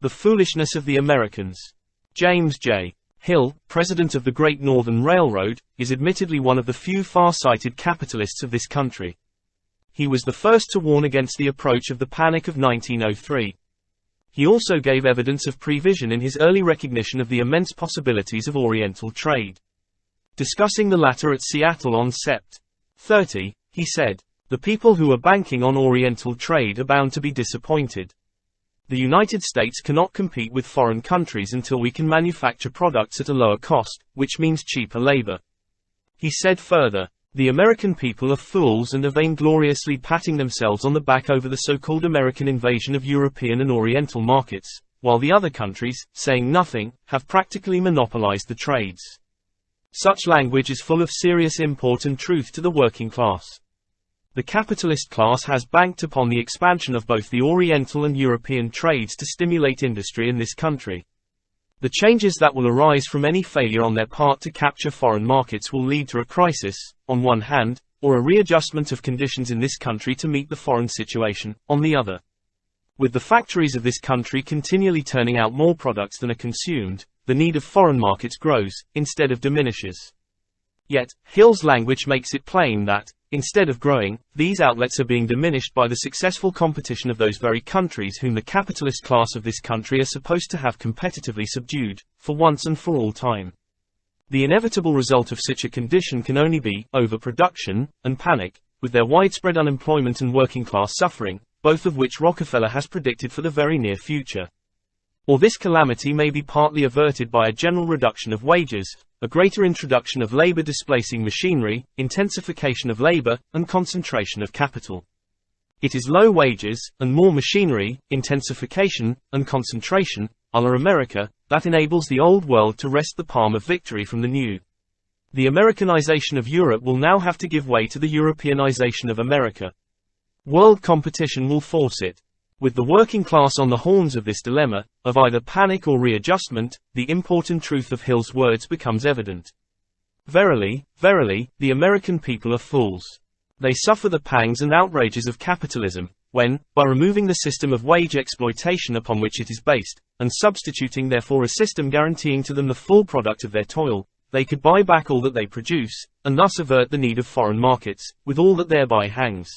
The Foolishness of the Americans. James J. Hill, president of the Great Northern Railroad, is admittedly one of the few far-sighted capitalists of this country. He was the first to warn against the approach of the Panic of 1903. He also gave evidence of prevision in his early recognition of the immense possibilities of Oriental trade. Discussing the latter at Seattle on Sept. 30, he said, "The people who are banking on Oriental trade are bound to be disappointed. The United States cannot compete with foreign countries until we can manufacture products at a lower cost, which means cheaper labor." He said further, "The American people are fools and are vaingloriously patting themselves on the back over the so-called American invasion of European and Oriental markets, while the other countries, saying nothing, have practically monopolized the trades." Such language is full of serious import and truth to the working class. The capitalist class has banked upon the expansion of both the Oriental and European trades to stimulate industry in this country. The changes that will arise from any failure on their part to capture foreign markets will lead to a crisis, on one hand, or a readjustment of conditions in this country to meet the foreign situation, on the other. With the factories of this country continually turning out more products than are consumed, the need of foreign markets grows, instead of diminishes. Yet, Hill's language makes it plain that, instead of growing, these outlets are being diminished by the successful competition of those very countries whom the capitalist class of this country are supposed to have competitively subdued, for once and for all time. The inevitable result of such a condition can only be overproduction and panic, with their widespread unemployment and working class suffering, both of which Rockefeller has predicted for the very near future. Or this calamity may be partly averted by a general reduction of wages, a greater introduction of labor displacing machinery, intensification of labor, and concentration of capital. It is low wages, and more machinery, intensification, and concentration, a la America, that enables the old world to wrest the palm of victory from the new. The Americanization of Europe will now have to give way to the Europeanization of America. World competition will force it. With the working class on the horns of this dilemma, of either panic or readjustment, the import and truth of Hill's words becomes evident. Verily, verily, the American people are fools. They suffer the pangs and outrages of capitalism, when, by removing the system of wage exploitation upon which it is based, and substituting therefore a system guaranteeing to them the full product of their toil, they could buy back all that they produce, and thus avert the need of foreign markets, with all that thereby hangs.